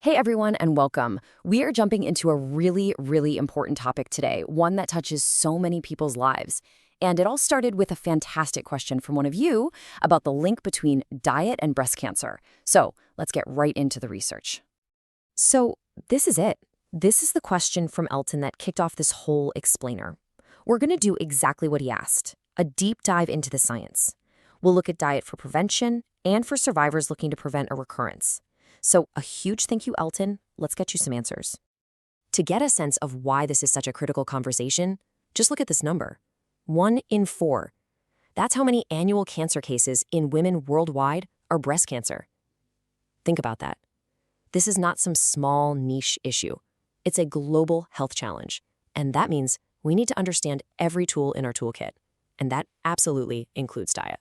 Hey everyone, and welcome. We are jumping into a really important topic today, one that touches so many people's lives. And it all started with a fantastic question from one of you about the link between diet and breast cancer. So let's get right into the research. So, this is it. This is the question from Elton that kicked off this whole explainer. We're going to do exactly what he asked, a deep dive into the science. We'll look at diet for prevention and for survivors looking to prevent a recurrence. So, a huge thank you, Elton. Let's get you some answers. To get a sense of why this is such a critical conversation, just look at this number. 1 in 4. That's how many annual cancer cases in women worldwide are breast cancer. Think about that. This is not some small niche issue. It's a global health challenge. And that means we need to understand every tool in our toolkit. And that absolutely includes diet.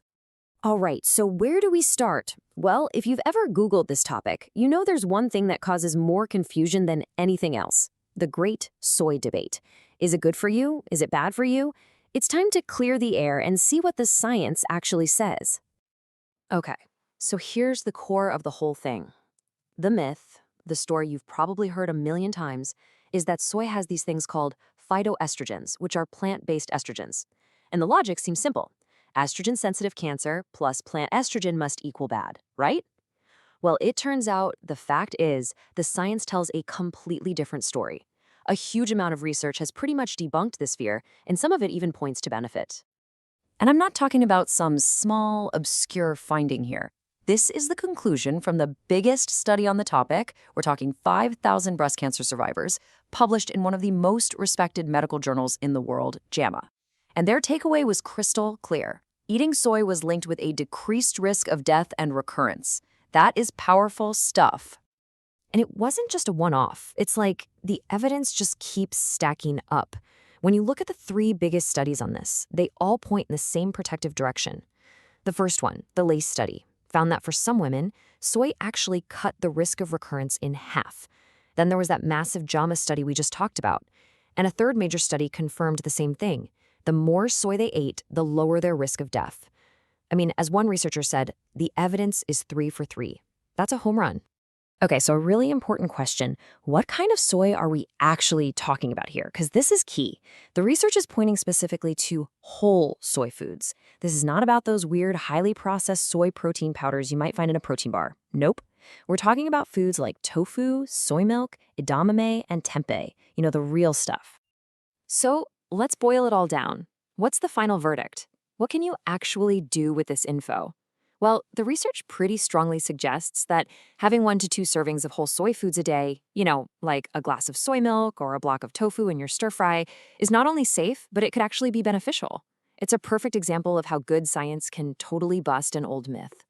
All right, so where do we start? Well, if you've ever Googled this topic, you know there's one thing that causes more confusion than anything else: the great soy debate. Is it good for you? Is it bad for you? It's time to clear the air and see what the science actually says. Okay, so here's the core of the whole thing. The myth, the story you've probably heard a million times, is that soy has these things called phytoestrogens, which are plant-based estrogens. And the logic seems simple. Estrogen-sensitive cancer plus plant estrogen must equal bad, right? Well, it turns out the fact is the science tells a completely different story. A huge amount of research has pretty much debunked this fear, and some of it even points to benefit. And I'm not talking about some small, obscure finding here. This is the conclusion from the biggest study on the topic. We're talking 5,000 breast cancer survivors, published in one of the most respected medical journals in the world, JAMA. And their takeaway was crystal clear. Eating soy was linked with a decreased risk of death and recurrence. That is powerful stuff. And it wasn't just a one-off. It's like the evidence just keeps stacking up. When you look at the 3 biggest studies on this, they all point in the same protective direction. The first one, the LACE study, found that for some women, soy actually cut the risk of recurrence in half. Then there was that massive JAMA study we just talked about. And a third major study confirmed the same thing. The more soy they ate, the lower their risk of death. I mean, as one researcher said, the evidence is 3 for 3. That's a home run. Okay, so a really important question. What kind of soy are we actually talking about here? Because this is key. The research is pointing specifically to whole soy foods. This is not about those weird, highly processed soy protein powders you might find in a protein bar. Nope. We're talking about foods like tofu, soy milk, edamame, and tempeh. You know, the real stuff. So let's boil it all down. What's the final verdict? What can you actually do with this info? Well, the research pretty strongly suggests that having 1 to 2 servings of whole soy foods a day, like a glass of soy milk or a block of tofu in your stir fry, is not only safe, but it could actually be beneficial. It's a perfect example of how good science can totally bust an old myth.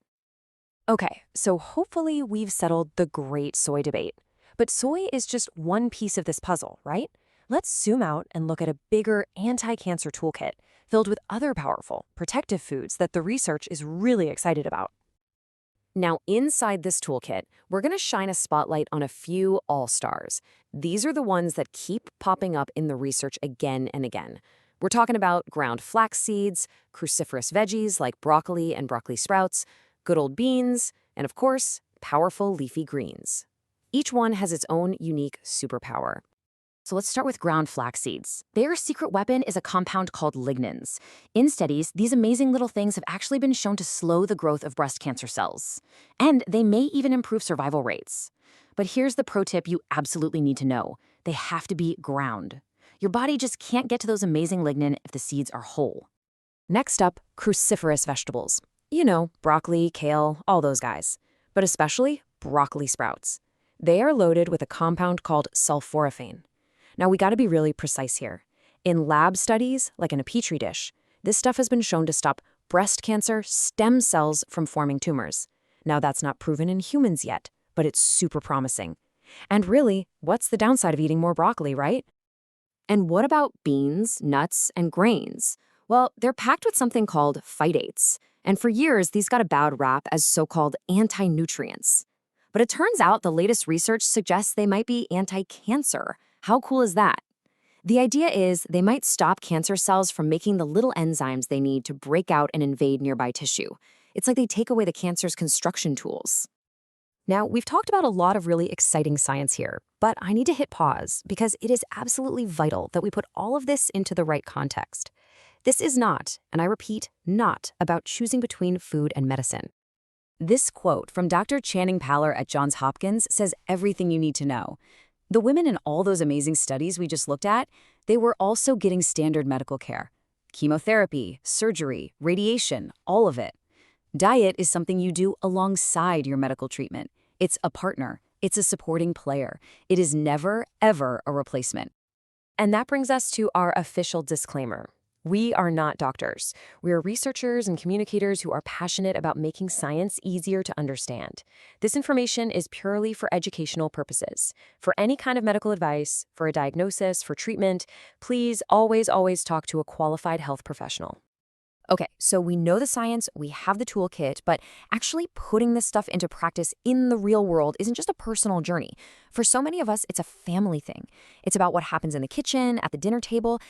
Okay, so hopefully we've settled the great soy debate. But soy is just one piece of this puzzle, right? Let's zoom out and look at a bigger anti-cancer toolkit filled with other powerful, protective foods that the research is really excited about. Now, inside this toolkit, we're going to shine a spotlight on a few all-stars. These are the ones that keep popping up in the research again and again. We're talking about ground flax seeds, cruciferous veggies like broccoli and broccoli sprouts, good old beans, and of course, powerful leafy greens. Each one has its own unique superpower. So let's start with ground flax seeds. Their secret weapon is a compound called lignans. In studies, these amazing little things have actually been shown to slow the growth of breast cancer cells. And they may even improve survival rates. But here's the pro tip you absolutely need to know. They have to be ground. Your body just can't get to those amazing lignin if the seeds are whole. Next up, cruciferous vegetables. You know, broccoli, kale, all those guys. But especially broccoli sprouts. They are loaded with a compound called sulforaphane. Now, we got to be really precise here. In lab studies, like in a petri dish, this stuff has been shown to stop breast cancer stem cells from forming tumors. Now, that's not proven in humans yet, but it's super promising. And really, what's the downside of eating more broccoli, right? And what about beans, nuts, and grains? Well, they're packed with something called phytates. And for years, these got a bad rap as so-called anti-nutrients. But it turns out the latest research suggests they might be anti-cancer. How cool is that? The idea is they might stop cancer cells from making the little enzymes they need to break out and invade nearby tissue. It's like they take away the cancer's construction tools. Now, we've talked about a lot of really exciting science here, but I need to hit pause because it is absolutely vital that we put all of this into the right context. This is not, and I repeat, not about choosing between food and medicine. This quote from Dr. Channing Paller at Johns Hopkins says everything you need to know. The women in all those amazing studies we just looked at, they were also getting standard medical care. Chemotherapy, surgery, radiation, all of it. Diet is something you do alongside your medical treatment. It's a partner. It's a supporting player. It is never, ever a replacement. And that brings us to our official disclaimer. We are not doctors. We are researchers and communicators who are passionate about making science easier to understand. This information is purely for educational purposes. For any kind of medical advice, for a diagnosis, for treatment, please always, always talk to a qualified health professional. Okay, so we know the science, we have the toolkit, but actually putting this stuff into practice in the real world isn't just a personal journey. For so many of us, it's a family thing. It's about what happens in the kitchen, at the dinner table,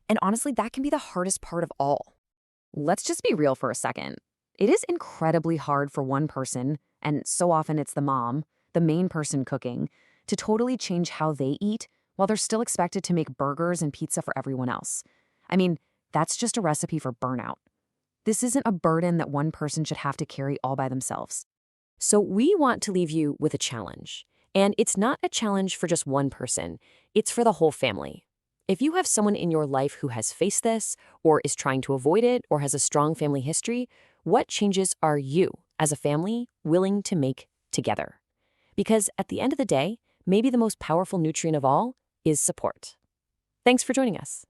and honestly, that can be the hardest part of all. Let's just be real for a second. It is incredibly hard for one person, and so often it's the mom, the main person cooking, to totally change how they eat while they're still expected to make burgers and pizza for everyone else. I mean, that's just a recipe for burnout. This isn't a burden that one person should have to carry all by themselves. So we want to leave you with a challenge. And it's not a challenge for just one person. It's for the whole family. If you have someone in your life who has faced this, or is trying to avoid it, or has a strong family history, what changes are you, as a family, willing to make together? Because at the end of the day, maybe the most powerful nutrient of all is support. Thanks for joining us.